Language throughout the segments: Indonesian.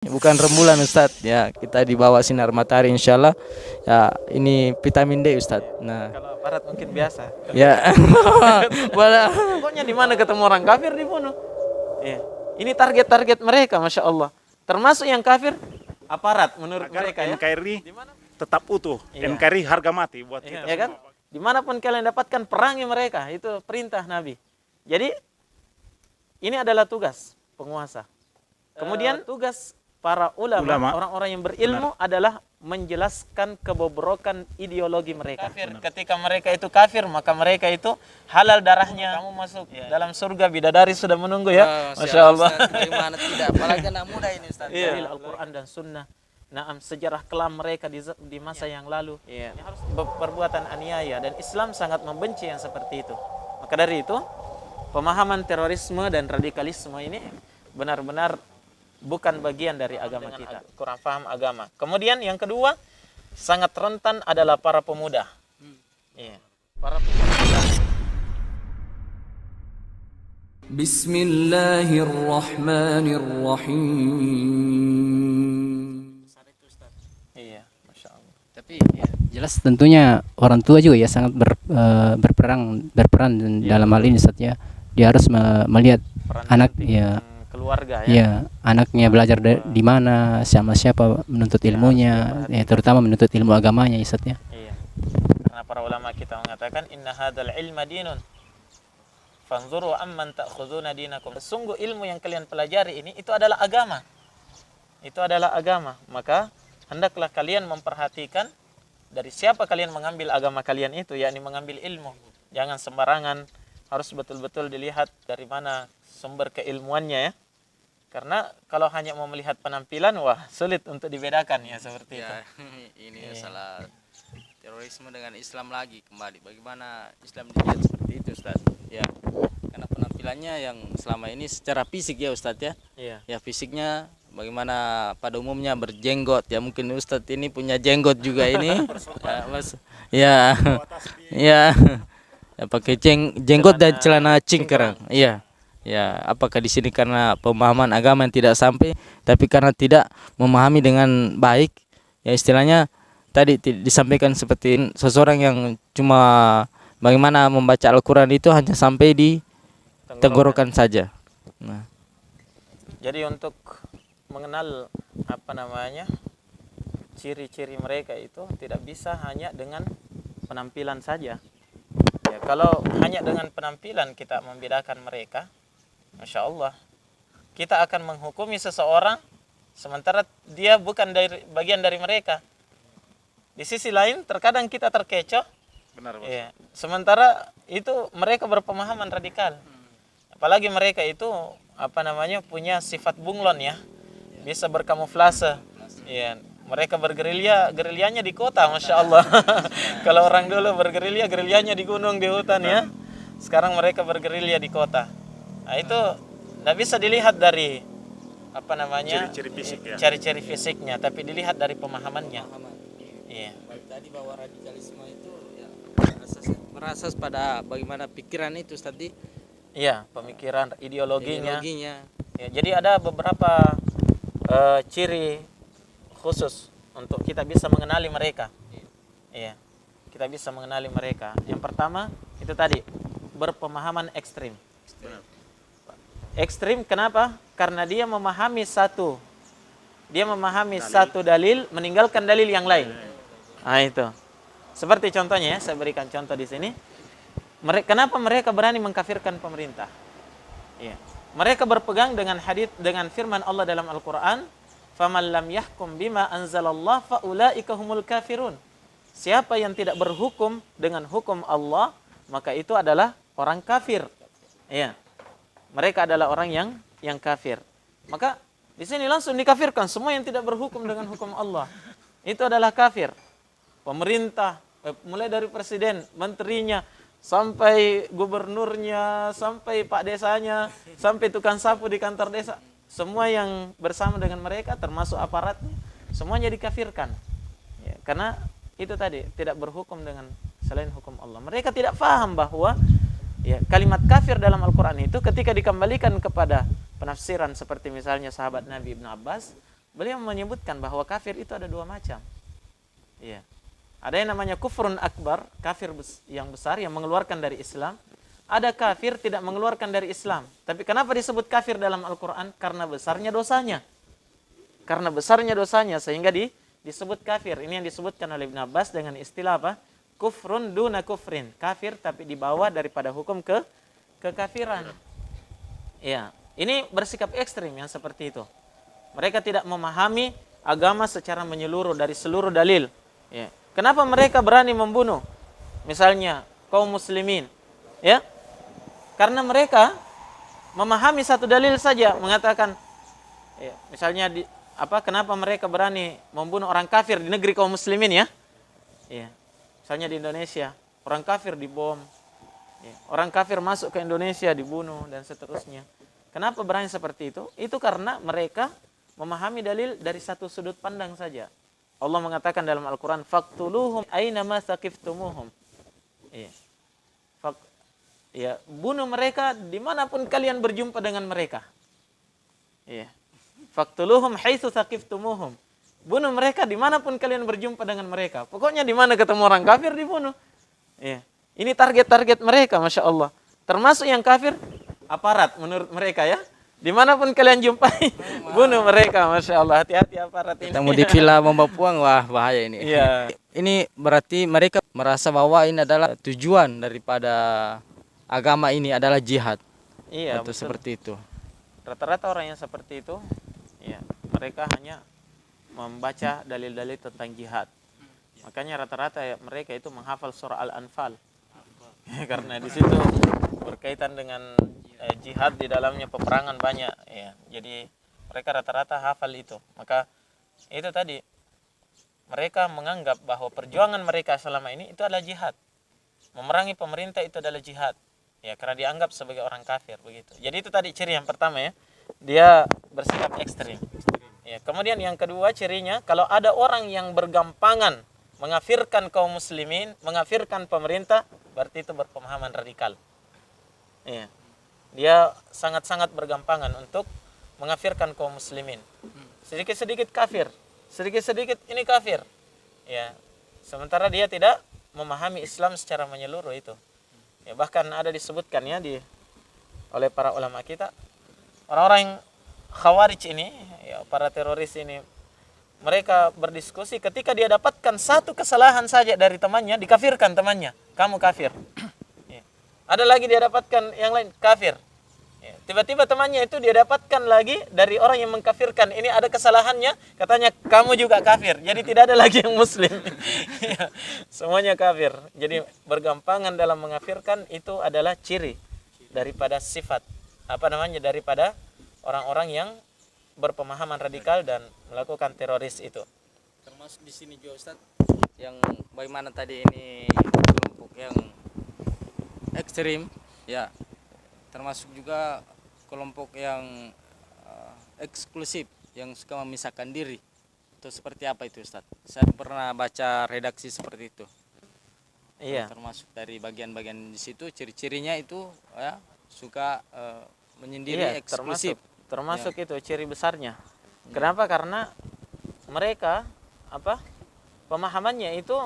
Bukan rembulan Ustadz. Ya, kita di bawah sinar matahari insyaallah. Ya, ini vitamin D Ustadz. Nah, Kalau aparat mungkin biasa. ya. Boleh. Pokoknya di mana ketemu orang kafir dibunuh. Iya. Ini target-target mereka, masya Allah. Termasuk yang kafir aparat menurut Agar mereka ya. NKRI Di mana? tetap utuh. Iya. NKRI harga mati buat Ya kita kan? semua. Dimanapun kalian dapatkan perangi mereka, itu perintah Nabi. Jadi ini adalah tugas penguasa. Kemudian tugas para ulama, orang-orang yang berilmu adalah menjelaskan kebobrokan ideologi mereka. Kafir. Ketika mereka itu kafir, maka mereka itu halal darahnya. Kamu masuk dalam surga, bidadari sudah menunggu ya. Masya Allah. Bagaimana tidak? Apalagi anak muda ini Ustadz. Iya. Dalil Al-Quran dan Sunnah. Naam, sejarah kelam mereka di masa yang lalu. Ini harus perbuatan aniaya, dan Islam sangat membenci yang seperti itu. Maka dari itu, pemahaman terorisme dan radikalisme ini benar-benar bukan bagian dari agama kita. Kurang paham agama. Kemudian yang kedua, sangat rentan adalah para pemuda. Iya. Para pemuda. Bismillahirrahmanirrahim. Iya, Masya Allah. Tapi ya, jelas tentunya orang tua juga ya sangat berperan dalam hal ini Ustaz ya. Dia harus melihat Peran anak penting ya, keluarga ya. ya anaknya belajar di mana, sama siapa menuntut ilmunya, ya, terutama menuntut ilmu agamanya Ustaz ya. Iya. Karena para ulama kita mengatakan inna hadzal ilma dinun. Fanzuru amman ta'khuduna dinakum. Sungguh ilmu yang kalian pelajari ini itu adalah agama. Itu adalah agama. Maka hendaklah kalian memperhatikan dari siapa kalian mengambil agama kalian itu, yakni mengambil ilmu. Jangan sembarangan, harus betul-betul dilihat dari mana sumber keilmuannya ya. Karena kalau hanya mau melihat penampilan, wah sulit untuk dibedakan ya seperti itu. Ini masalah terorisme dengan Islam lagi kembali. Bagaimana Islam dilihat seperti itu Ustadz? Ya, karena penampilannya yang selama ini secara fisik ya Ustadz ya. Iya. Ya fisiknya bagaimana pada umumnya berjenggot ya, mungkin Ustadz ini punya jenggot juga ini. Ya, Mas. Ya. Ya. Ya pakai jenggot dan celana cingkrang. Iya. Ya, apakah di sini karena pemahaman agama yang tidak sampai, tapi karena tidak memahami dengan baik? Ya istilahnya tadi disampaikan seperti seseorang yang cuma bagaimana membaca Al-Quran itu hanya sampai di tenggorokan saja. Nah. Jadi untuk mengenal ciri-ciri mereka itu tidak bisa hanya dengan penampilan saja. Ya, kalau hanya dengan penampilan kita membedakan mereka, Masya Allah, kita akan menghukumi seseorang sementara dia bukan bagian dari mereka. Di sisi lain terkadang kita terkecoh. Benar, Bos. Ya, sementara itu mereka berpemahaman radikal. Apalagi mereka itu punya sifat bunglon ya. Bisa berkamuflase. Ya, mereka gerilyanya di kota, Masya Allah. Kalau orang dulu gerilyanya di gunung, di hutan ya. Sekarang mereka bergerilya di kota. Nah, itu tidak bisa dilihat dari Ciri-ciri fisik ya. ciri-ciri fisiknya, tapi dilihat dari pemahamannya. Iya. Tadi bahwa radikalisme itu ya merasas pada bagaimana pikiran itu tadi. Iya, pemikiran, ideologinya. Ya, jadi ada beberapa ciri khusus untuk kita bisa mengenali mereka. Iya, kita bisa mengenali mereka. Yang pertama itu tadi berpemahaman ekstrim. Ekstrim kenapa? Karena dia memahami satu dalil, meninggalkan dalil yang lain. Nah itu. Seperti contohnya ya, saya berikan contoh di sini. Kenapa mereka berani mengkafirkan pemerintah? Iya. Mereka berpegang dengan hadits, dengan firman Allah dalam Al-Qur'an, "Faman lam yahkum bima anzalallah faulaika humul kafirun." Siapa yang tidak berhukum dengan hukum Allah, maka itu adalah orang kafir. Iya. Mereka adalah orang yang kafir. Maka di sini langsung dikafirkan semua yang tidak berhukum dengan hukum Allah. Itu adalah kafir. Pemerintah, mulai dari presiden, menterinya, sampai gubernurnya, sampai pak desanya, sampai tukang sapu di kantor desa, semua yang bersama dengan mereka termasuk aparatnya, semuanya dikafirkan. Ya, karena itu tadi tidak berhukum dengan selain hukum Allah. Mereka tidak paham bahwa ya, kalimat kafir dalam Al-Quran itu ketika dikembalikan kepada penafsiran seperti misalnya sahabat Nabi Ibn Abbas, beliau menyebutkan bahwa kafir itu ada dua macam. Iya. Ada yang namanya kufrun akbar, kafir yang besar yang mengeluarkan dari Islam. Ada kafir tidak mengeluarkan dari Islam. Tapi kenapa disebut kafir dalam Al-Quran? Karena besarnya dosanya. Karena besarnya dosanya sehingga disebut kafir. Ini yang disebutkan oleh Ibn Abbas dengan istilah apa? Kufrun duna kufrin. Kafir tapi dibawa daripada hukum ke kekafiran. Ya, ini bersikap ekstrim yang seperti itu. Mereka tidak memahami agama secara menyeluruh dari seluruh dalil. Ya. Kenapa mereka berani membunuh? Misalnya kaum muslimin, ya? Karena mereka memahami satu dalil saja mengatakan, ya, misalnya kenapa mereka berani membunuh orang kafir di negeri kaum muslimin, ya? Ya. Misalnya di Indonesia, orang kafir dibom, ya. Orang kafir masuk ke Indonesia dibunuh dan seterusnya. Kenapa berani seperti itu? Itu karena mereka memahami dalil dari satu sudut pandang saja. Allah mengatakan dalam Al-Quran, "Faqtuluhum aina ma saqiftumuhum." Iya. Ya, bunuh mereka dimanapun kalian berjumpa dengan mereka. Iya. Faqtuluhum haitsu saqiftumuhum. Bunuh mereka dimanapun kalian berjumpa dengan mereka. Pokoknya di mana ketemu orang kafir dibunuh. Iya. Ini target-target mereka, Masya Allah. Termasuk yang kafir, aparat menurut mereka, ya. Dimanapun kalian jumpai, bunuh mereka, Masya Allah. Hati-hati aparat ini. Ketemu di villa Bomba Puang, wah bahaya ini. Iya. Ini berarti mereka merasa bahwa ini adalah tujuan daripada agama ini adalah jihad. Iya, Atau betul. seperti itu. Rata-rata orang yang seperti itu, ya, mereka hanya membaca dalil-dalil tentang jihad. Makanya rata-rata ya, mereka itu menghafal surah Al-Anfal. Karena di situ berkaitan dengan jihad, di dalamnya peperangan banyak, ya. Jadi mereka rata-rata hafal itu. Maka itu tadi, mereka menganggap bahwa perjuangan mereka selama ini itu adalah jihad. Memerangi pemerintah itu adalah jihad. Ya, karena dianggap sebagai orang kafir begitu. Jadi itu tadi ciri yang pertama, ya. Dia bersikap ekstrim. Ya, kemudian yang kedua cirinya, kalau ada orang yang bergampangan mengafirkan kaum muslimin, mengafirkan pemerintah, berarti itu berpemahaman radikal. Ya. Dia sangat-sangat bergampangan untuk mengafirkan kaum muslimin. Sedikit-sedikit kafir, sedikit-sedikit ini kafir. Ya. Sementara dia tidak memahami Islam secara menyeluruh itu. Ya, bahkan ada disebutkan, ya, oleh para ulama kita, orang-orang yang khawarij ini, ya, para teroris ini, mereka berdiskusi ketika dia dapatkan satu kesalahan saja dari temannya, dikafirkan temannya, kamu kafir. Ya. Ada lagi dia dapatkan yang lain, kafir. Ya. Tiba-tiba temannya itu dia dapatkan lagi dari orang yang mengkafirkan, ini ada kesalahannya, katanya kamu juga kafir. Jadi tidak ada lagi yang muslim. Ya. Semuanya kafir. Jadi bergampangan dalam mengafirkan itu adalah ciri daripada sifat, daripada orang-orang yang berpemahaman radikal dan melakukan teroris itu. Termasuk di sini juga Ustaz, yang bagaimana tadi ini kelompok yang ekstrim, ya, termasuk juga kelompok yang eksklusif, yang suka memisahkan diri. Itu seperti apa itu Ustaz? Saya pernah baca redaksi seperti itu. Iya. Termasuk dari bagian-bagian di situ, ciri-cirinya itu, ya, suka menyendiri, Iya, eksklusif. termasuk itu ciri besarnya. Kenapa? Karena mereka pemahamannya itu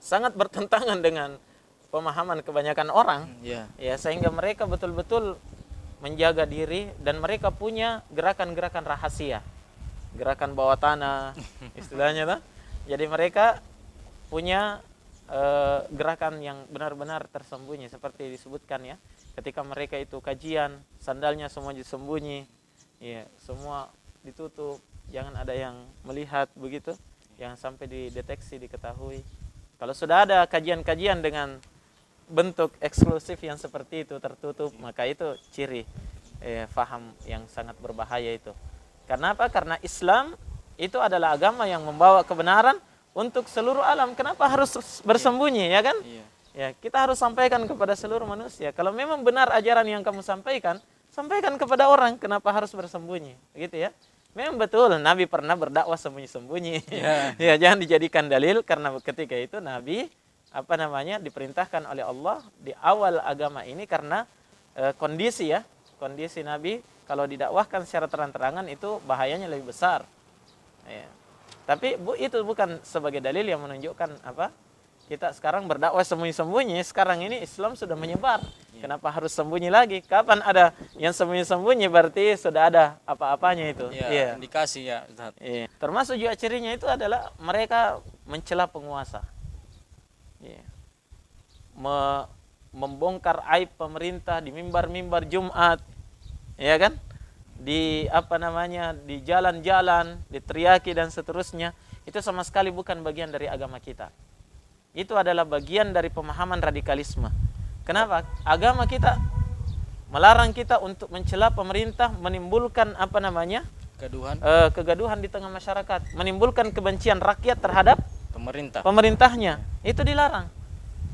sangat bertentangan dengan pemahaman kebanyakan orang. Ya. Ya, sehingga mereka betul-betul menjaga diri dan mereka punya gerakan-gerakan rahasia. Gerakan bawah tanah istilahnya tuh. Jadi mereka punya gerakan yang benar-benar tersembunyi seperti disebutkan, ya. Ketika mereka itu kajian, sandalnya semua disembunyi. Ya, semua ditutup, jangan ada yang melihat begitu, yang sampai dideteksi, diketahui. Kalau sudah ada kajian-kajian dengan bentuk eksklusif yang seperti itu, tertutup, maka itu ciri faham yang sangat berbahaya itu. Karena apa? Karena Islam itu adalah agama yang membawa kebenaran untuk seluruh alam. Kenapa harus bersembunyi, ya kan? Iya. Ya, kita harus sampaikan kepada seluruh manusia. Kalau memang benar ajaran yang kamu sampaikan, sampaikan kepada orang, kenapa harus bersembunyi, gitu ya. Memang betul Nabi pernah berdakwah sembunyi-sembunyi. Ya. Ya, jangan dijadikan dalil karena ketika itu Nabi diperintahkan oleh Allah di awal agama ini karena kondisi, ya. Kondisi Nabi kalau didakwahkan secara terang-terangan itu bahayanya lebih besar. Ya. Tapi itu bukan sebagai dalil yang menunjukkan apa kita sekarang berdakwah sembunyi-sembunyi. Sekarang ini Islam sudah menyebar. Kenapa harus sembunyi lagi? Kapan ada yang sembunyi-sembunyi berarti sudah ada apa-apanya itu. Ya, indikasi ya Ustaz. Iya. Termasuk juga cirinya itu adalah mereka mencela penguasa. Iya. Membongkar aib pemerintah di mimbar-mimbar Jumat. Ya kan? Di di jalan-jalan, diteriaki dan seterusnya, itu sama sekali bukan bagian dari agama kita. Itu adalah bagian dari pemahaman radikalisme. Kenapa? Agama kita melarang kita untuk mencela pemerintah, menimbulkan kegaduhan di tengah masyarakat, menimbulkan kebencian rakyat terhadap pemerintahnya. Itu dilarang.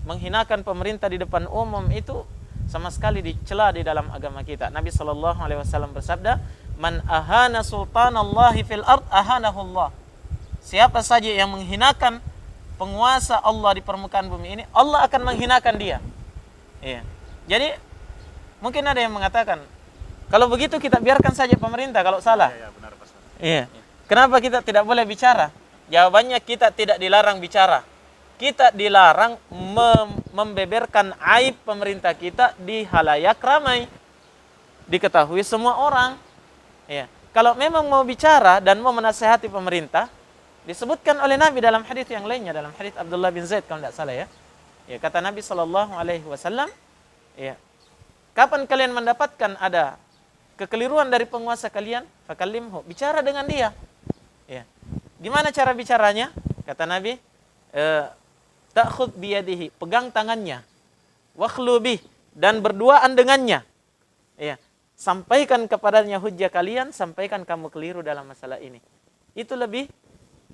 Menghinakan pemerintah di depan umum itu sama sekali dicela di dalam agama kita. Nabi SAW bersabda, "Man ahana sultanallahi fil ard ahanahu Allah." Siapa saja yang menghinakan penguasa Allah di permukaan bumi ini, Allah akan menghinakan dia. Iya. Jadi mungkin ada yang mengatakan, kalau begitu kita biarkan saja pemerintah kalau salah. Iya, benar Pak Ustaz. Iya. Kenapa kita tidak boleh bicara? Jawabannya kita tidak dilarang bicara. Kita dilarang membeberkan aib pemerintah kita di halayak ramai. Diketahui semua orang. Ya. Kalau memang mau bicara dan mau menasehati pemerintah, disebutkan oleh Nabi dalam hadis yang lainnya, dalam hadis Abdullah bin Zaid kalau tidak salah ya. Ya, kata Nabi SAW, ya, kapan kalian mendapatkan ada kekeliruan dari penguasa kalian, fakallimhu, bicara dengan dia. Ya. Gimana cara bicaranya? Kata Nabi, ta'khudh biyadihi, pegang tangannya, wakhlu bih, dan berduaan dengannya. Ya, sampaikan kepadanya hujjah kalian, sampaikan kamu keliru dalam masalah ini. Itu lebih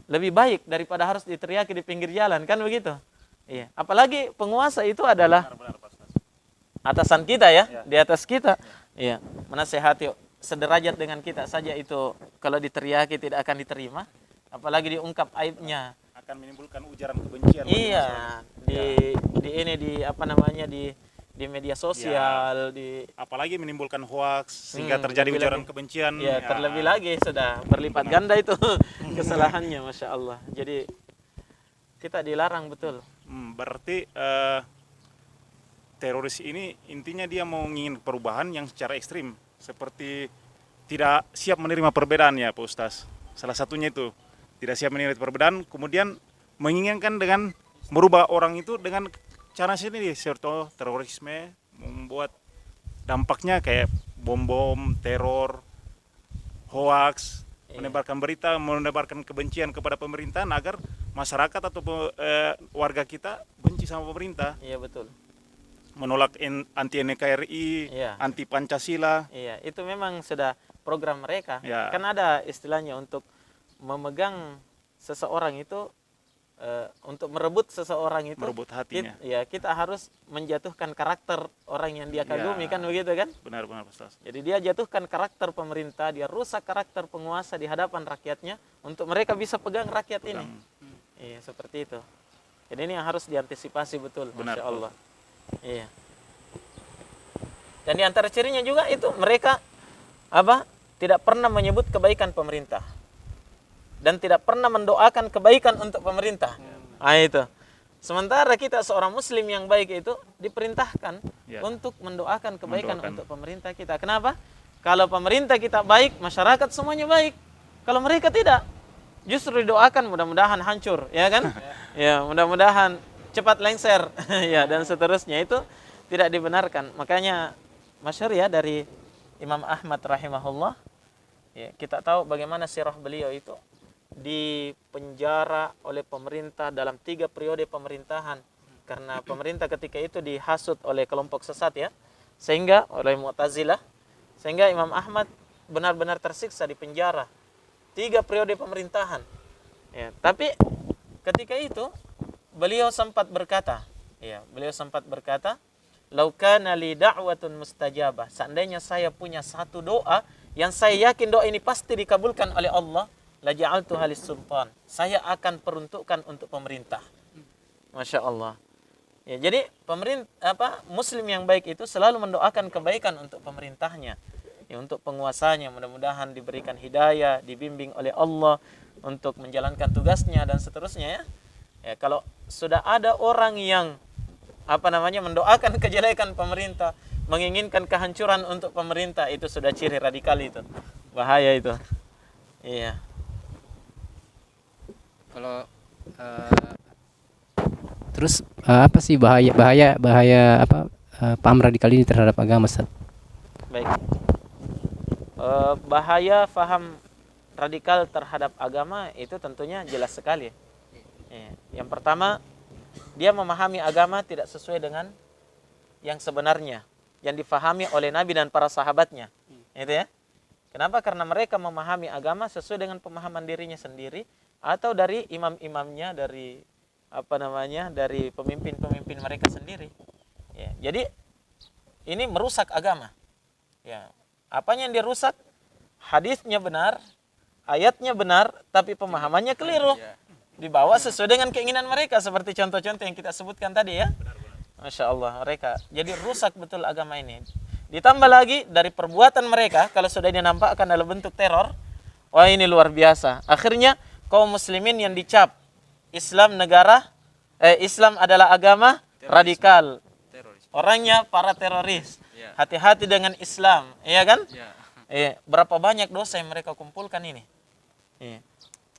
baik daripada harus diteriaki di pinggir jalan, kan begitu? Iya. Apalagi penguasa itu adalah atasan kita ya, di atas kita. Iya, menasehati sederajat dengan kita saja itu kalau diteriaki tidak akan diterima, apalagi diungkap aibnya. Akan menimbulkan ujaran kebencian. Iya, di media sosial, apalagi menimbulkan hoax sehingga terjadi ujaran kebencian. Ya, terlebih lagi sudah berlipat ganda itu kesalahannya, Masya Allah. Jadi kita dilarang betul. Berarti teroris ini intinya dia mau ingin perubahan yang secara ekstrim, seperti tidak siap menerima perbedaan ya Pak Ustaz. Salah satunya itu tidak siap menerima perbedaan, kemudian menginginkan dengan merubah orang itu dengan cara sendiri, serta terorisme, membuat dampaknya kayak bom-bom, teror, hoax, menebarkan berita, menebarkan kebencian kepada pemerintahan agar masyarakat atau warga kita benci sama pemerintah. Iya, betul. Menolak anti NKRI, anti Pancasila. Iya, itu memang sudah program mereka. Ya. Kan ada istilahnya untuk memegang seseorang itu, untuk merebut seseorang itu, merebut hatinya. Kita harus menjatuhkan karakter orang yang dia kagumi, kan begitu kan? Benar Ustaz. Jadi dia jatuhkan karakter pemerintah, dia rusak karakter penguasa di hadapan rakyatnya untuk mereka bisa pegang rakyat ini. Iya, seperti itu. Jadi ini yang harus diantisipasi betul, Masya Allah. Iya. Dan di antara cirinya juga itu mereka tidak pernah menyebut kebaikan pemerintah. Dan tidak pernah mendoakan kebaikan untuk pemerintah. Itu. Sementara kita seorang muslim yang baik itu diperintahkan untuk mendoakan kebaikan untuk pemerintah kita. Kenapa? Kalau pemerintah kita baik, masyarakat semuanya baik. Kalau mereka tidak, justru didoakan mudah-mudahan hancur, ya kan? Ya, mudah-mudahan cepat lengser, ya, dan seterusnya. Itu tidak dibenarkan. Makanya masyhur ya dari Imam Ahmad rahimahullah, ya, kita tahu bagaimana sirah beliau itu dipenjara oleh pemerintah dalam 3 periode pemerintahan karena pemerintah ketika itu dihasut oleh kelompok sesat ya, sehingga oleh Mu'tazilah, sehingga Imam Ahmad benar-benar tersiksa di penjara 3 periode pemerintahan ya. Tapi ketika itu beliau sempat berkata, "Lau kana li da'watun mustajabah." Seandainya saya punya satu doa yang saya yakin doa ini pasti dikabulkan oleh Allah, la ja'altuha lis-sultan. Saya akan peruntukkan untuk pemerintah. Masya Allah. Ya, jadi muslim yang baik itu selalu mendoakan kebaikan untuk pemerintahnya, ya, untuk penguasanya, mudah-mudahan diberikan hidayah, dibimbing oleh Allah, untuk menjalankan tugasnya dan seterusnya ya. Ya, kalau sudah ada orang yang mendoakan kejelekan pemerintah, menginginkan kehancuran untuk pemerintah, itu sudah ciri radikal itu. Bahaya itu. Iya. Kalau terus apa sih bahaya paham radikal ini terhadap agama, Ustaz? Baik. Bahaya faham radikal terhadap agama itu tentunya jelas sekali. Ya. Yang pertama, dia memahami agama tidak sesuai dengan yang sebenarnya, yang difahami oleh Nabi dan para sahabatnya. Itu ya. Kenapa? Karena mereka memahami agama sesuai dengan pemahaman dirinya sendiri atau dari imam-imamnya, dari dari pemimpin-pemimpin mereka sendiri. Ya. Jadi ini merusak agama. Ya. Apanya yang dirusak? Hadisnya benar, ayatnya benar, tapi pemahamannya keliru. Dibawa sesuai dengan keinginan mereka, seperti contoh-contoh yang kita sebutkan tadi ya. Masya Allah, mereka jadi rusak betul agama ini. Ditambah lagi dari perbuatan mereka, kalau sudah dinampakkan dalam bentuk teror, wah ini luar biasa. Akhirnya kaum muslimin yang dicap Islam Islam adalah agama radikal. Orangnya para teroris. Hati-hati dengan Islam, iya kan? Berapa banyak dosa yang mereka kumpulkan ini.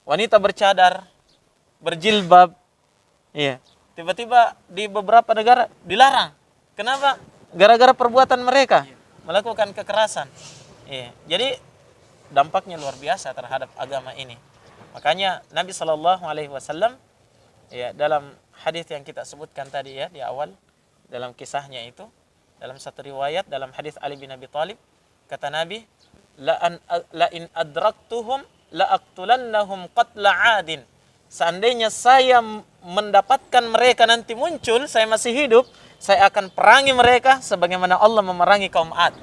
Wanita bercadar, berjilbab, tiba-tiba di beberapa negara dilarang. Kenapa? Gara-gara perbuatan mereka melakukan kekerasan. Jadi dampaknya luar biasa terhadap agama ini. Makanya Nabi SAW dalam hadis yang kita sebutkan tadi ya di awal, dalam kisahnya itu, dalam satu riwayat dalam hadis Ali bin Abi Thalib, kata Nabi, la in adraktuhum la aqtulannahum qatla 'adin. Seandainya saya mendapatkan mereka nanti muncul, saya masih hidup, saya akan perangi mereka sebagaimana Allah memerangi kaum 'Ad.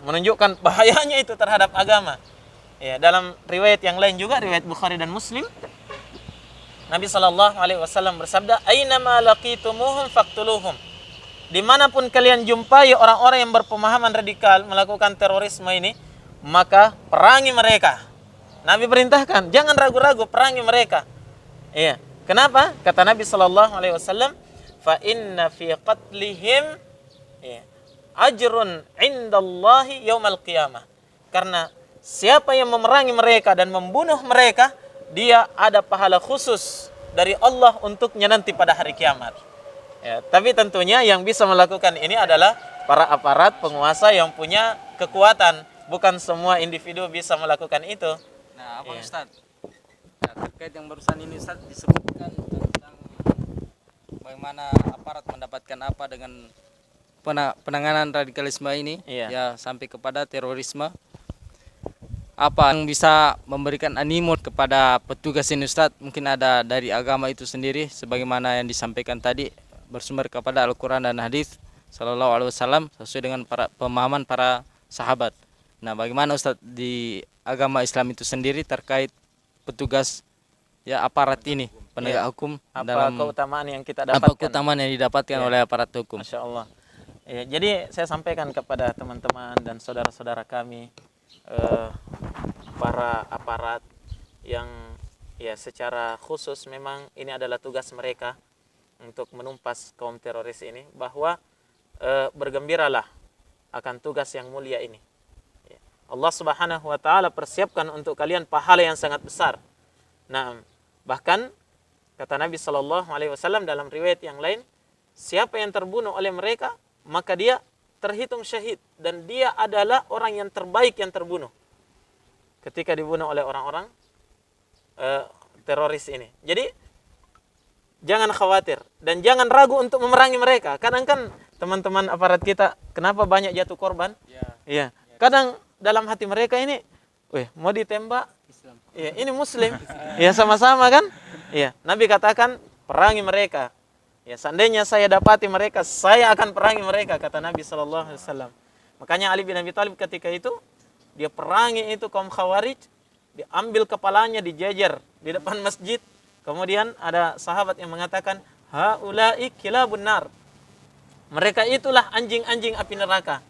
Menunjukkan bahayanya itu terhadap agama. Dalam riwayat yang lain juga, riwayat Bukhari dan Muslim, Nabi SAW bersabda, "Ainama laqitumuhum faqtuluhum." Dimanapun kalian jumpai orang-orang yang berpemahaman radikal melakukan terorisme ini, maka perangi mereka. Nabi perintahkan, jangan ragu-ragu, perangi mereka. Kenapa? Kata Nabi SAW, "Fa inna fi qatlihim ajrun 'indallahi yaumal qiyamah." Karena siapa yang memerangi mereka dan membunuh mereka, dia ada pahala khusus dari Allah untuknya nanti pada hari kiamat. Tapi tentunya yang bisa melakukan ini adalah para aparat penguasa yang punya kekuatan. Bukan semua individu bisa melakukan itu. Nah, apa Ustaz? Terkait yang barusan ini Ustaz disebutkan tentang bagaimana aparat mendapatkan apa dengan penanganan radikalisme ini, ya sampai kepada terorisme. Apa yang bisa memberikan animo kepada petugas ini Ustaz? Mungkin ada dari agama itu sendiri, sebagaimana yang disampaikan tadi, bersumber kepada Al-Quran dan Hadis Sallallahu Alaihi Wasallam sesuai dengan pemahaman para sahabat. Nah, bagaimana Ustaz di agama Islam itu sendiri terkait petugas aparat ini, penegak hukum, apa keutamaan yang kita dapatkan? Apa keutamaan yang didapatkan oleh aparat hukum? Masya Allah. Jadi saya sampaikan kepada teman-teman dan saudara-saudara kami, para aparat yang secara khusus memang ini adalah tugas mereka untuk menumpas kaum teroris ini, bahwa bergembiralah akan tugas yang mulia ini. Allah Subhanahu wa taala persiapkan untuk kalian pahala yang sangat besar. Nah, bahkan kata Nabi sallallahu alaihi wasallam dalam riwayat yang lain, siapa yang terbunuh oleh mereka, maka dia terhitung syahid dan dia adalah orang yang terbaik yang terbunuh ketika dibunuh oleh orang-orang teroris ini. Jadi jangan khawatir dan jangan ragu untuk memerangi mereka. Kadang kan teman-teman aparat kita, kenapa banyak jatuh korban? Kadang dalam hati mereka ini, mau ditembak, ini Muslim, sama-sama kan? Nabi katakan perangi mereka. Seandainya saya dapati mereka, saya akan perangi mereka, kata Nabi SAW. Makanya Ali bin Abi Thalib ketika itu dia perangi itu kaum Khawarij, diambil kepalanya, dijejer di depan masjid. Kemudian ada sahabat yang mengatakan, haula'i kilabun nar. Mereka itulah anjing-anjing api neraka.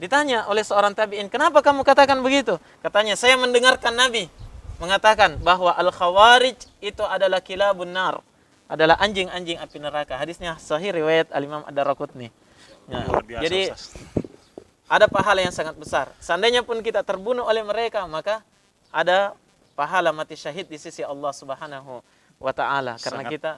Ditanya oleh seorang tabi'in, kenapa kamu katakan begitu? Katanya, saya mendengarkan Nabi mengatakan bahwa al-khawarij itu adalah kilabun nar, adalah anjing-anjing api neraka. Hadisnya sahih riwayat Al-Imam Ad-Darqutni. Ya. Luar biasa, Jadi Ustaz. ada pahala yang sangat besar. Seandainya pun kita terbunuh oleh mereka, maka ada pahala mati syahid di sisi Allah Subhanahu wa taala karena Sangat- kita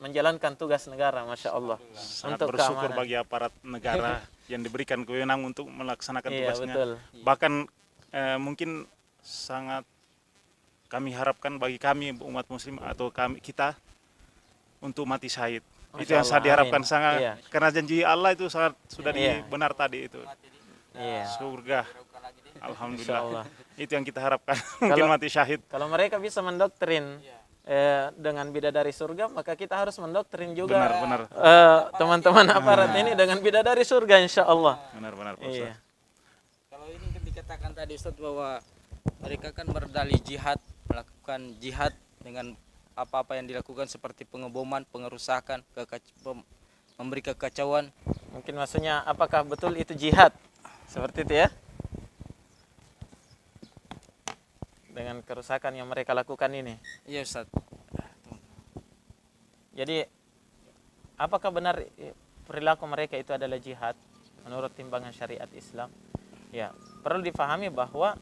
menjalankan tugas negara, Masya Allah. Sangat untuk bersyukur keamanan. bagi aparat negara yang diberikan kewenangan untuk melaksanakan Iya, tugasnya. betul. Bahkan mungkin sangat kami harapkan bagi kami umat muslim atau kita untuk mati syahid. Masya Itu yang saya Allah, diharapkan amin. sangat Iya. karena janji Allah itu sangat sudah Iya. benar tadi itu. Iya. Surga. Insya Alhamdulillah. Allah. Itu yang kita harapkan. Mungkin mati syahid. Kalau mereka bisa mendoktrin dengan bidadari surga, maka kita harus mendoktrin juga Benar. teman-teman aparat ini dengan bidadari surga, insya Allah. Benar Pak Iya. Ustaz. Kalau ini kan dikatakan tadi Ustaz bahwa mereka kan berdalih jihad, melakukan jihad dengan apa-apa yang dilakukan seperti pengeboman, pengerusakan, memberi kekacauan. Mungkin maksudnya apakah betul itu jihad? Seperti itu ya? Dengan kerusakan yang mereka lakukan ini. Iya Ustaz. Jadi apakah benar perilaku mereka itu adalah jihad menurut timbangan syariat Islam? Ya, perlu difahami bahwa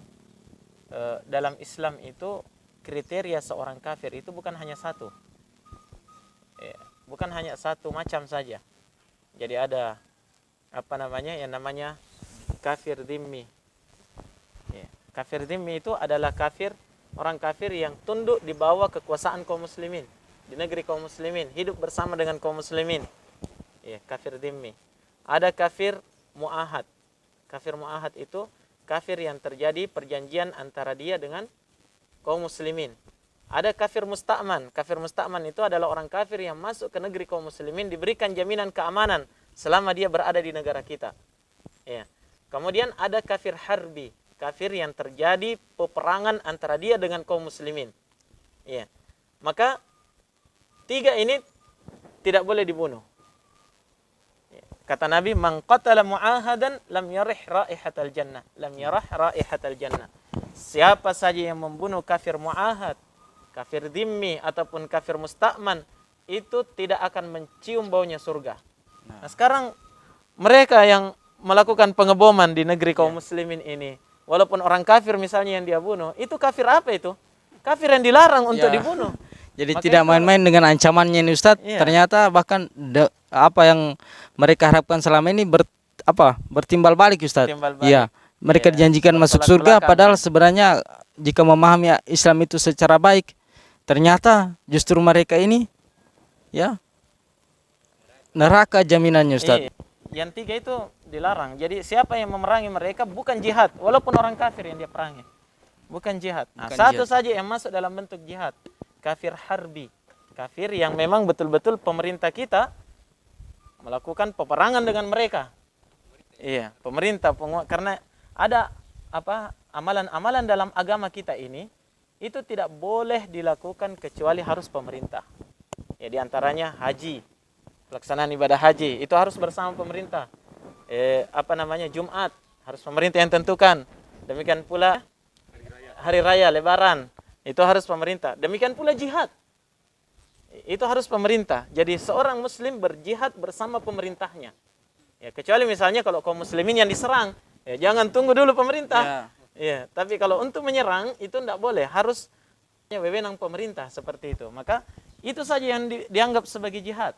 dalam Islam itu kriteria seorang kafir itu bukan hanya satu. Bukan hanya satu macam saja. Jadi ada apa namanya? Yang namanya kafir dhimmi. Ya, kafir dhimmi itu adalah orang kafir yang tunduk di bawah kekuasaan kaum muslimin, di negeri kaum muslimin, hidup bersama dengan kaum muslimin. Ya, kafir dhimmi. Ada kafir muahad. Kafir muahad itu kafir yang terjadi perjanjian antara dia dengan kaum muslimin. Ada kafir musta'man. Kafir musta'man itu adalah orang kafir yang masuk ke negeri kaum muslimin, diberikan jaminan keamanan selama dia berada di negara kita. Ya. Kemudian ada kafir harbi. Kafir yang terjadi peperangan antara dia dengan kaum muslimin. Ya. Maka tiga ini tidak boleh dibunuh. Ya. Kata Nabi, "Man qatala mu'ahadan lam yarih raihatal jannah." Lam yarah raihatal jannah. Siapa saja yang membunuh kafir mu'ahad, kafir dhimmi ataupun kafir musta'man, itu tidak akan mencium baunya surga. Nah, sekarang mereka yang melakukan pengeboman di negeri kaum muslimin ini, walaupun orang kafir misalnya yang dia bunuh, itu kafir apa itu? Kafir yang dilarang untuk Ya. dibunuh. Jadi Makanya tidak main-main dengan ancamannya ini Ustaz. Iya. Ternyata bahkan apa yang mereka harapkan selama ini bertimbal balik Ustaz. Bertimbal balik. Iya. Mereka Iya, dijanjikan masuk bertolak surga belakang. padahal sebenarnya jika memahami Islam itu secara baik, ternyata justru mereka ini ya neraka jaminannya Ustaz. Iya. Yang tiga itu dilarang. Jadi siapa yang memerangi mereka bukan jihad, walaupun orang kafir yang dia perangi. Bukan jihad. Nah, Bukan satu jihad. saja yang masuk dalam bentuk jihad, kafir harbi. Kafir yang memang betul-betul pemerintah kita melakukan peperangan dengan mereka. Iya, pemerintah karena ada amalan-amalan dalam agama kita ini itu tidak boleh dilakukan kecuali harus pemerintah. Ya, di antaranya haji. Pelaksanaan ibadah haji itu harus bersama pemerintah. Jumat harus pemerintah yang tentukan. Demikian pula hari raya Lebaran itu harus pemerintah. Demikian pula jihad. Itu harus pemerintah. Jadi seorang muslim berjihad bersama pemerintahnya. Ya, kecuali misalnya kalau kaum muslimin yang diserang, ya jangan tunggu dulu pemerintah. Ya, tapi kalau untuk menyerang itu tidak boleh, harus wewenang pemerintah seperti itu. Maka itu saja yang dianggap sebagai jihad.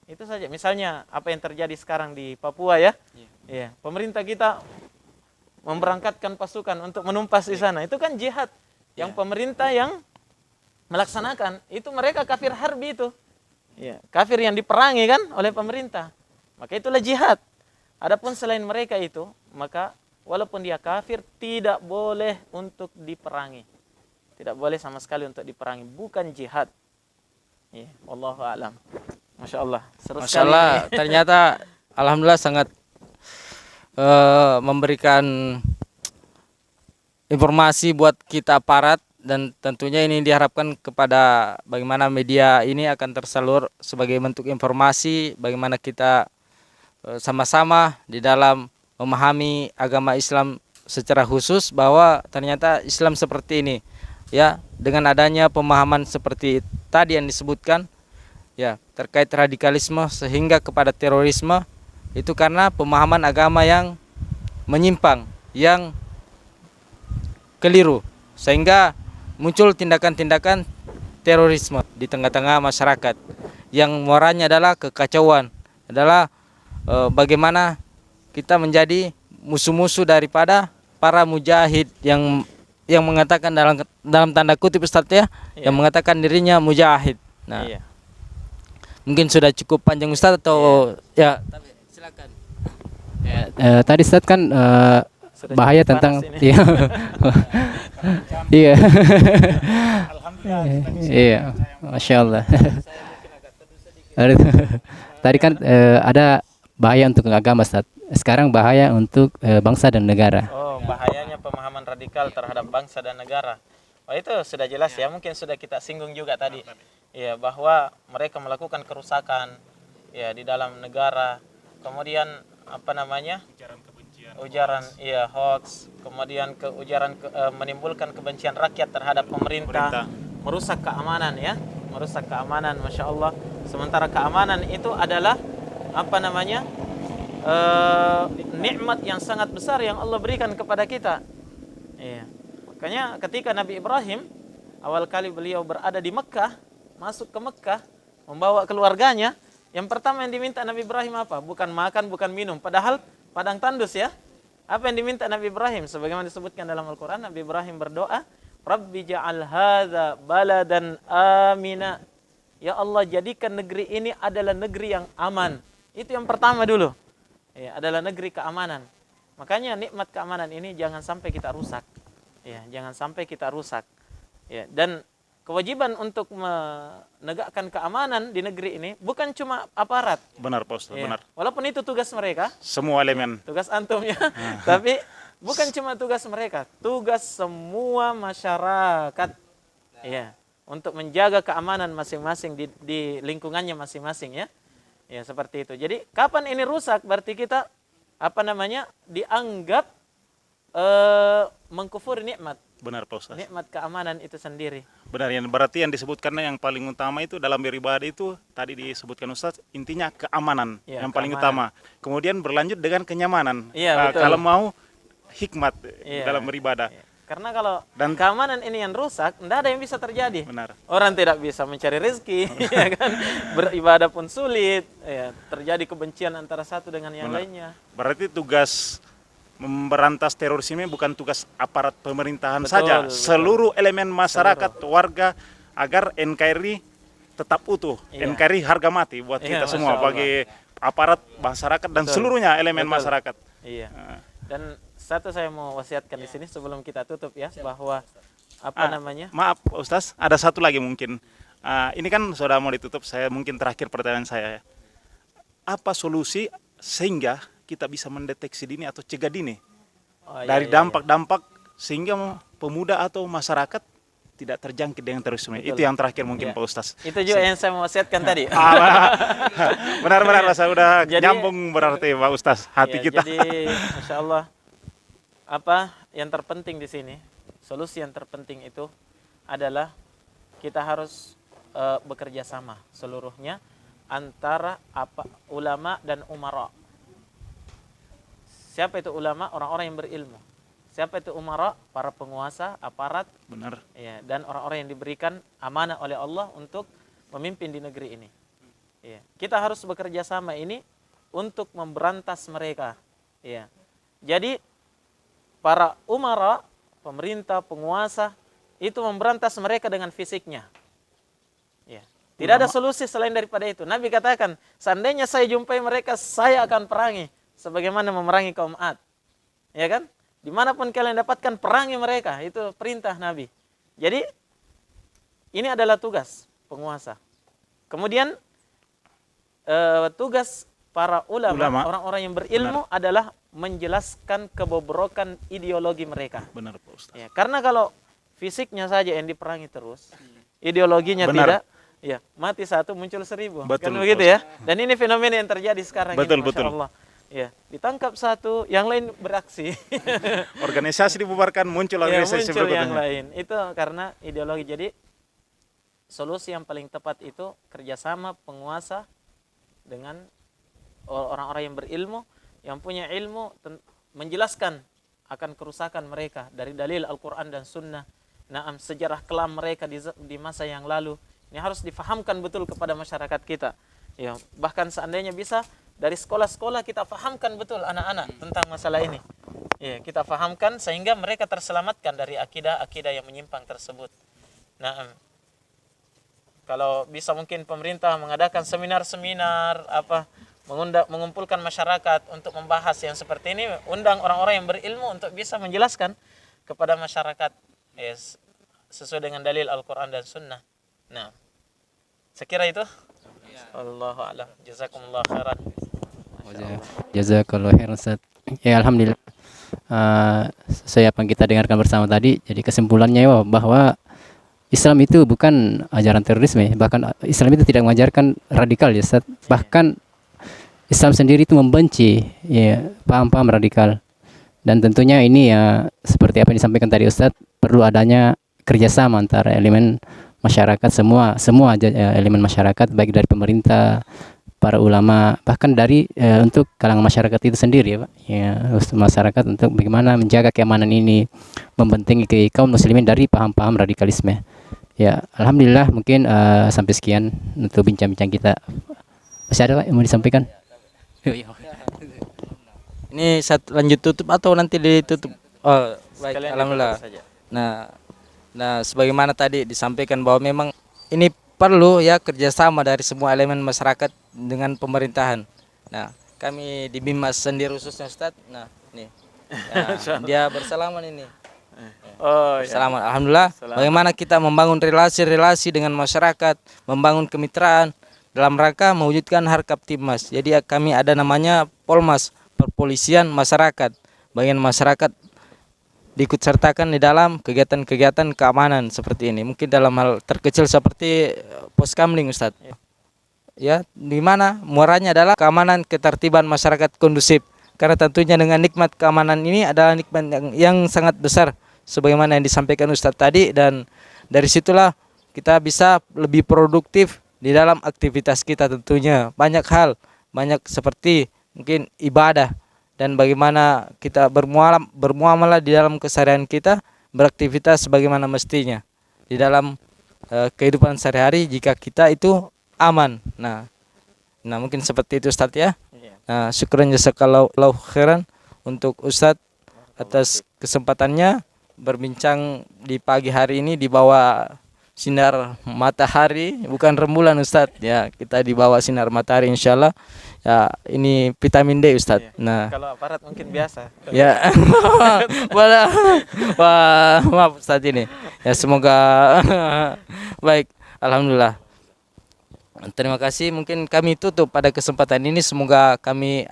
Itu saja. Misalnya apa yang terjadi sekarang di Papua ya. Ya, pemerintah kita memberangkatkan pasukan untuk menumpas di sana. Itu kan jihad. Yang pemerintah yang melaksanakan, itu mereka kafir harbi itu. Ya, kafir yang diperangi kan oleh pemerintah. Maka itulah jihad. Adapun selain mereka itu, maka walaupun dia kafir tidak boleh untuk diperangi. Tidak boleh sama sekali untuk diperangi, bukan jihad. Ya, wallahu a'lam. Masya Allah. Seru Masya sekali Allah, ini. ternyata alhamdulillah sangat memberikan informasi buat kita aparat, dan tentunya ini diharapkan kepada bagaimana media ini akan tersalur sebagai bentuk informasi bagaimana kita sama-sama di dalam memahami agama Islam secara khusus, bahwa ternyata Islam seperti ini, ya dengan adanya pemahaman seperti tadi yang disebutkan ya terkait radikalisme sehingga kepada terorisme, itu karena pemahaman agama yang menyimpang, yang keliru, sehingga muncul tindakan-tindakan terorisme di tengah-tengah masyarakat yang muaranya adalah kekacauan, adalah bagaimana kita menjadi musuh-musuh daripada para mujahid yang mengatakan dalam tanda kutip Ustaz ya, yang mengatakan dirinya mujahid. Nah, Iya. mungkin sudah cukup panjang Ustaz atau ya silakan. Tadi Ustaz kan Sudah bahaya cukup tentang panas ini. iya. Iya. Iya, Masya Allah. Tadi kan ada bahaya untuk agama Ustaz. Sekarang bahaya untuk bangsa dan negara. Oh, bahayanya pemahaman radikal terhadap bangsa dan negara. Oh, itu sudah jelas ya, mungkin sudah kita singgung juga tadi. Ya, bahwa mereka melakukan kerusakan ya di dalam negara. Kemudian apa namanya? Ujaran iya hoax, kemudian menimbulkan kebencian rakyat terhadap pemerintah, merusak keamanan ya, merusak keamanan, masya Allah. Sementara keamanan itu adalah apa namanya nikmat yang sangat besar yang Allah berikan kepada kita. Iya. Makanya ketika Nabi Ibrahim awal kali beliau berada di Mekah, masuk ke Mekah, membawa keluarganya, yang pertama yang diminta Nabi Ibrahim apa? Bukan makan, bukan minum. Padahal padang tandus ya. Apa yang diminta Nabi Ibrahim? Sebagaimana disebutkan dalam Al-Quran, Nabi Ibrahim berdoa, Rabbi ja'al hadza baladan amina. Ya Allah, jadikan negeri ini adalah negeri yang aman. Itu yang pertama dulu. Ya, adalah negeri keamanan. Makanya nikmat keamanan ini jangan sampai kita rusak. Ya, jangan sampai kita rusak. Ya, dan kewajiban untuk menegakkan keamanan di negeri ini bukan cuma aparat. Benar Pak Ustaz, Ya, benar. walaupun itu tugas mereka, Semua elemen. tugas antum ya. Tapi bukan cuma tugas mereka, tugas semua masyarakat. Ya, untuk menjaga keamanan masing-masing di lingkungannya masing-masing ya. Ya, seperti itu. Jadi, kapan ini rusak berarti kita apa namanya? Dianggap mengkufuri nikmat. Benar Pak Ustaz. Nikmat keamanan itu sendiri. Benar, yang berarti yang disebutkan yang paling utama itu dalam beribadah itu tadi disebutkan Ustaz, intinya keamanan Ya, yang paling keamanan. utama. Kemudian berlanjut dengan kenyamanan. Iya, betul. Kalau mau hikmat Iya. dalam beribadah. Ya. Karena kalau Dan- keamanan ini yang rusak, tidak ada yang bisa terjadi. Benar. Orang tidak bisa mencari rezeki, ya kan? Beribadah pun sulit, ya, terjadi kebencian antara satu dengan yang Benar. lainnya. Berarti tugas memberantas terorisme bukan tugas aparat pemerintahan Betul, saja, betul. seluruh elemen masyarakat, warga, agar NKRI tetap utuh. Iya. NKRI harga mati buat Iya, kita semua, Masya Allah. bagi aparat masyarakat dan Betul. seluruhnya elemen Betul. masyarakat. Iya. Nah, Dan satu saya mau wasiatkan di sini sebelum kita tutup ya, bahwa apa namanya? Maaf Ustaz, ada satu lagi mungkin. Ini kan sudah mau ditutup, saya mungkin terakhir pertanyaan saya ya. Apa solusi sehingga kita bisa mendeteksi dini atau cegah dini Oh, iya, dari iya, dampak-dampak sehingga pemuda atau masyarakat tidak terjangkit dengan terorisme. Betul. Itu yang terakhir mungkin Iya. Pak Ustaz. Itu juga yang saya mau wasiatkan tadi. Benar-benar saya udah Jadi- nyambung berarti Pak Ustaz hati Ya, kita. Jadi, masya Allah, apa yang terpenting di sini, solusi yang terpenting itu adalah kita harus bekerja sama seluruhnya antara ulama dan umara. Siapa itu ulama? Orang-orang yang berilmu. Siapa itu umara? Para penguasa, aparat, Benar. ya, dan orang-orang yang diberikan amanah oleh Allah untuk memimpin di negeri ini. Ya. Kita harus bekerja sama ini untuk memberantas mereka. Ya. Jadi para umara, pemerintah, penguasa itu memberantas mereka dengan fisiknya. Ya. Tidak ada solusi selain daripada itu. Nabi katakan, seandainya saya jumpai mereka, saya akan perangi sebagaimana memerangi kaum Ad. Ya kan? Dimanapun kalian dapatkan, perangi mereka. Itu perintah Nabi. Jadi ini adalah tugas penguasa. Kemudian tugas para ulama, orang-orang yang berilmu adalah menjelaskan kebobrokan ideologi mereka. Benar Pak Ustaz. Ya, karena kalau fisiknya saja yang diperangi terus, ideologinya Benar. tidak, ya mati satu muncul 1000. Betul, Kan begitu ya. Dan ini fenomena yang terjadi sekarang Betul, ini, Masya betul. Allah. Ya, ditangkap satu, yang lain beraksi. Organisasi dibubarkan, muncul Ya, organisasi muncul yang berikutnya. lain. Itu karena ideologi. Jadi solusi yang paling tepat itu kerjasama penguasa dengan orang-orang yang berilmu, yang punya ilmu, menjelaskan akan kerusakan mereka dari dalil Al-Quran dan Sunnah. Naam, sejarah kelam mereka di masa yang lalu. Ini harus difahamkan betul kepada masyarakat kita. Ya, bahkan seandainya bisa dari sekolah-sekolah kita fahamkan betul anak-anak tentang masalah ini. Ya, kita fahamkan sehingga mereka terselamatkan dari akidah-akidah yang menyimpang tersebut. Nah, kalau bisa mungkin pemerintah mengadakan seminar-seminar mengumpulkan masyarakat untuk membahas yang seperti ini, undang orang-orang yang berilmu untuk bisa menjelaskan kepada masyarakat sesuai dengan dalil Al-Quran dan Sunnah. Nah, sekira itu. Allahu a'lam. Jazakumullah khairan. Jazakallah khairan Ustaz. Ya alhamdulillah. Sesuai apa yang kita dengarkan bersama tadi, jadi kesimpulannya bahwa Islam itu bukan ajaran terorisme, bahkan Islam itu tidak mengajarkan radikal ya Ustaz. Bahkan Islam sendiri itu membenci ya paham-paham radikal. Dan tentunya ini ya seperti apa yang disampaikan tadi Ustaz, perlu adanya kerjasama antara elemen masyarakat, semua elemen masyarakat, baik dari pemerintah, para ulama, bahkan dari untuk kalangan masyarakat itu sendiri ya Pak. Ya, masyarakat untuk bagaimana menjaga keamanan ini, membentengi kaum muslimin dari paham-paham radikalisme. Ya, alhamdulillah mungkin sampai sekian untuk bincang-bincang kita. Masih ada Pak yang mau disampaikan? Ini lanjut tutup atau nanti ditutup? Oh, baik, Sekalian alhamdulillah. ditutup saja. Nah, sebagaimana tadi disampaikan bahwa memang ini perlu ya kerjasama dari semua elemen masyarakat dengan pemerintahan. Nah, kami di Bimas sendiri khususnya Ustadz. Nah, nih, dia bersalaman ini. Oh, ya. Selamat, alhamdulillah. Bagaimana kita membangun relasi-relasi dengan masyarakat, membangun kemitraan dalam rangka mewujudkan Harkaptibmas. Jadi kami ada namanya Polmas, Perpolisian Masyarakat. Bagian masyarakat diikut sertakan di dalam kegiatan-kegiatan keamanan seperti ini. Mungkin dalam hal terkecil seperti Poskamling Ustadz. Ya, di mana muaranya adalah keamanan ketertiban masyarakat kondusif. Karena tentunya dengan nikmat keamanan ini adalah nikmat yang sangat besar sebagaimana yang disampaikan Ustadz tadi, dan dari situlah kita bisa lebih produktif di dalam aktivitas kita. Tentunya banyak hal, banyak seperti mungkin ibadah dan bagaimana kita bermuamalah di dalam keseharian kita, beraktivitas sebagaimana mestinya di dalam kehidupan sehari-hari jika kita itu aman. Nah mungkin seperti itu Ustadz ya. Nah, syukran jazakallahu khairan untuk Ustadz atas kesempatannya berbincang di pagi hari ini di bawah sinar matahari, bukan rembulan Ustadz ya, kita di bawah sinar matahari insyaallah ya. Ini vitamin D Ustadz. Nah, kalau aparat mungkin biasa ya. Wah, maaf Ustadz ini ya, semoga baik, alhamdulillah. Terima kasih. Mungkin kami tutup pada kesempatan ini, semoga kami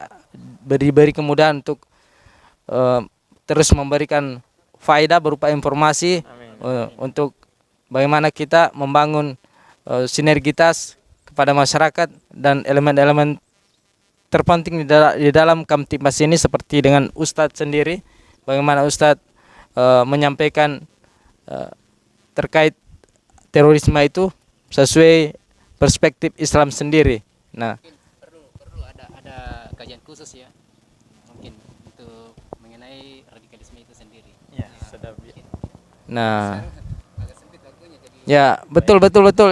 beri kemudahan untuk terus memberikan faedah berupa informasi untuk bagaimana kita membangun sinergitas kepada masyarakat dan elemen-elemen terpenting di dalam Kamtibmas ini, seperti dengan Ustadz sendiri, bagaimana Ustadz menyampaikan terkait terorisme itu sesuai perspektif Islam sendiri. Nah, perlu ada kajian khusus ya, mungkin untuk mengenai radikalisme itu sendiri. ya, sudah. Nah, ya betul.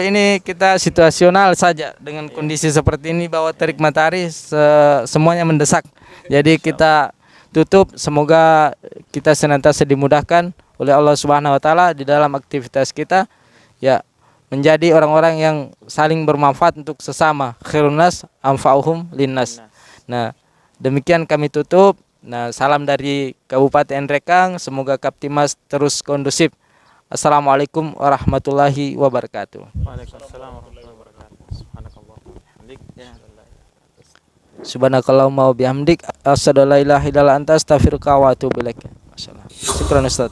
Ini kita situasional saja dengan kondisi seperti ini, bahwa terik matahari semuanya mendesak. Jadi kita tutup. Semoga kita senantiasa dimudahkan oleh Allah Subhanahu Wa Taala di dalam aktivitas kita, ya, menjadi orang-orang yang saling bermanfaat untuk sesama. Khairun nas anfa'uhum linnas. Nah, demikian kami tutup. Nah, salam dari Kabupaten Rekang. Semoga Kamtibmas terus kondusif. Assalamualaikum warahmatullahi wabarakatuh. Waalaikumsalam warahmatullahi wabarakatuh. Subhanakallahumma wa bihamdik, asyhadu an la ilaha illa anta, astaghfiruka wa atubu ilaik. Masyaallah. Syukran Ustaz.